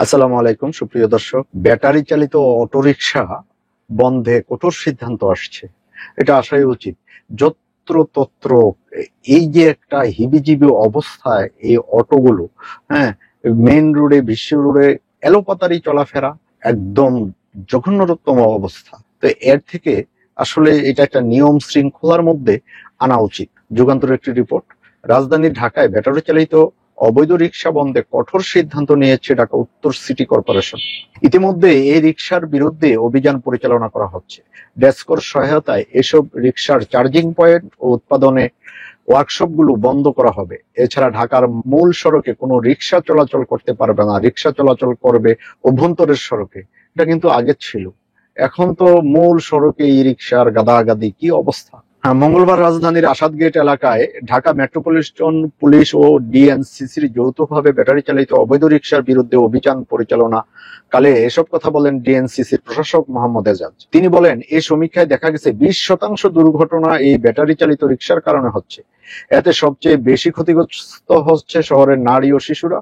আসসালামু আলাইকুম সুপ্রিয় দর্শক। ব্যাটারি চালিত অটোরিকশা বন্ধে কঠোর সিদ্ধান্ত আসছে, এটা আসাই উচিত। যত্র তত্র এই যে একটা হিবিজিবি অবস্থায় এই অটোগুলো, হ্যাঁ, মেইন রোডে, বিশ্ব রোডে এলোপাতারি চলাফেরা, একদম জঘন্যতম অবস্থা। তো এর থেকে আসলে এটা একটা নিয়ম শৃঙ্খলার মধ্যে আনা উচিত। যুগান্তরের একটি রিপোর্ট। রাজধানী ঢাকায় ব্যাটারি চালিত অবৈধ রিক্সা বন্ধে কঠোর সিদ্ধান্ত নিয়েছে ঢাকা উত্তর সিটি কর্পোরেশন। ইতিমধ্যে এই রিক্সার বিরুদ্ধে অভিযান পরিচালনা করা হচ্ছে। ডেসকোর সহায়তায় এসব রিক্সার চার্জিং পয়েন্ট ও উৎপাদনে ওয়ার্কশপগুলো বন্ধ করা হবে। এছাড়া ঢাকার মূল সড়কে কোনো রিক্সা চলাচল করতে পারবে না, রিক্সা চলাচল করবে অভ্যন্তরের সড়কে। এটা কিন্তু আগে ছিল, এখন তো মূল সড়কে এই রিক্সার গাদাগাদি, কি অবস্থা। মঙ্গলবার রাজধানীর আসাদ গেট এলাকায় ঢাকা মেট্রোপলিটন পুলিশ ও ডিএনসিসির যৌথভাবে ব্যাটারি চালিত অবৈধ রিকশার বিরুদ্ধে অভিযান পরিচালনা কালে এসব কথা বলেন ডিএনসিসির প্রশাসক মোহাম্মদ এজাজ। তিনি বলেন, এই সমীক্ষায় দেখা গেছে 20% দুর্ঘটনা এই ব্যাটারি চালিত রিকশার কারণে হচ্ছে। এতে সবচেয়ে বেশি ক্ষতিগ্রস্ত হচ্ছে শহরের নারী ও শিশুরা।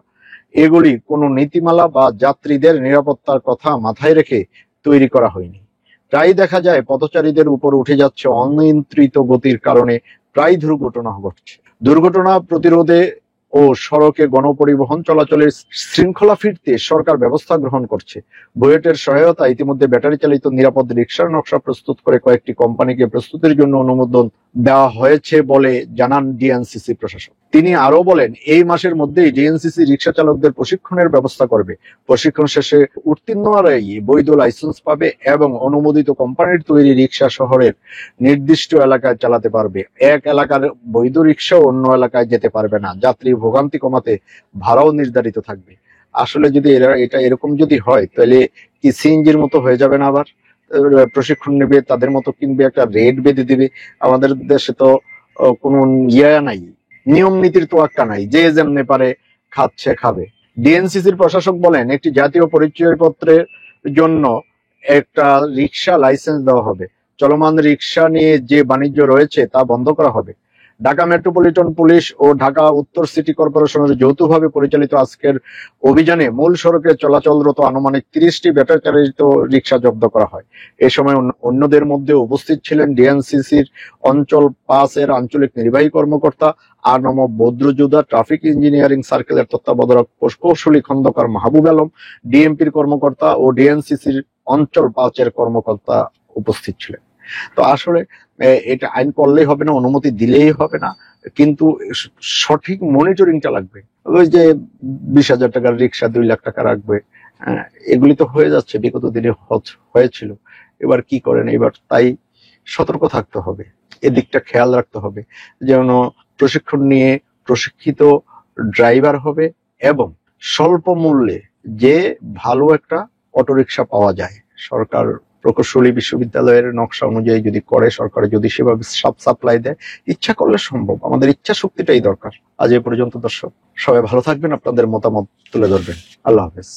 এগুলি কোনো নীতিমালা বা যাত্রীদের নিরাপত্তার কথা মাথায় রেখে তৈরি করা হয়নি। প্রায় দেখা যায় পথচারীদের উপর উঠে যাচ্ছে অনিয়ন্ত্রিত গতির কারণে প্রায় দুর্ঘটনা ঘটছে। দুর্ঘটনা প্রতিরোধে ও সড়কে গণপরিবহন চলাচলের শৃঙ্খলা ফিরতে সরকার ব্যবস্থা গ্রহণ করছে। বুয়েটের সহায়তা ইতিমধ্যে ব্যাটারি চালিত নিরাপদ রিকশার নকশা প্রস্তুত করে কয়েকটি কোম্পানিকে প্রস্তুতির জন্য অনুমোদন দেওয়া হয়েছে বলে জানান ডিএনসিসি প্রশাসক। তিনি আরো বলেন, এই মাসের মধ্যেই ডিএনসিসি রিকশা চালকদের প্রশিক্ষণের ব্যবস্থা করবে। প্রশিক্ষণ শেষে উত্তীর্ণরাই বৈধ লাইসেন্স পাবে এবং অনুমোদিত কোম্পানির তৈরি রিকশা শহরের নির্দিষ্ট এলাকায় চালাতে পারবে। এক এলাকার বৈধ রিকশা অন্য এলাকায় যেতে পারবে না। যাত্রী ভোগান্তি কমাতে ভাড়াও নির্ধারিত থাকবে। আসলে যদি এটা এরকম যদি হয়, তাহলে কি সিএনজির মতো হয়ে যাবে না? আবার প্রশিক্ষণ নেবে, তাদের মতো কিনবে, একটা রেট বেঁধে দিবে। আমাদের দেশে তো কোনো নাই, নিয়ম নীতির তোয়াক্কা নাই, যে যেমনে পারে খাচ্ছে খাবে। ডিএনসিসির প্রশাসক বলেন, একটি জাতীয় পরিচয়পত্রের জন্য একটা রিকশা লাইসেন্স দেওয়া হবে। চলমান রিকশা নিয়ে যে বাণিজ্য রয়েছে তা বন্ধ করা হবে। ঢাকা মেট্রোপলিটন পুলিশ ও ঢাকা উত্তর সিটি কর্পোরেশনের যৌথভাবে পরিচালিত আজকের অভিযানে মূল সড়কে চলাচলরত আনুমানিক 30টি ব্যাটারি চালিত রিকশা জব্দ করা হয়। এ সময় অন্যদের মধ্যে উপস্থিত ছিলেন ডিএনসিসির অঞ্চল 5 এর আঞ্চলিক নির্বাহী কর্মকর্তা আনম বদ্রজুদা, ট্রাফিক ইঞ্জিনিয়ারিং সার্কেলের তত্ত্বাবধায়ক প্রকৌশলী খন্দকার মাহবুব আলম, ডিএমপির কর্মকর্তা ও ডিএনসিসির অঞ্চল 5 এর কর্মকর্তা উপস্থিত ছিলেন। তো আসলে এটা আইন করলেই হবে না, অনুমতি দিলেই হবে না, কিন্তু সঠিক মনিটরিংটা লাগবে। ওই যে 20,000 টাকার রিক্সা 2 লাখ টাকা রাখবে, এগুলি তো হয়ে যাচ্ছে, বিগত দিনে হয়েছিল। এবার কি করেন, এবার তাই সতর্ক থাকতে হবে, এদিকটা খেয়াল রাখতে হবে যেন প্রশিক্ষণ নিয়ে প্রশিক্ষিত ড্রাইভার হবে এবং স্বল্প মূল্যে যে ভালো একটা অটোরিকশা পাওয়া যায়। সরকার প্রকৌশলী বিশ্ববিদ্যালয়ের নকশা অনুযায়ী যদি করে, সরকার যদি সেভাবে সাপ্লাই দেয়, ইচ্ছা করলে সম্ভব। আমাদের ইচ্ছা শক্তিটাই দরকার। আজ এ পর্যন্ত দর্শক, সবাই ভালো থাকবেন, আপনাদের মতামত তুলে ধরবেন। আল্লাহ হাফেজ।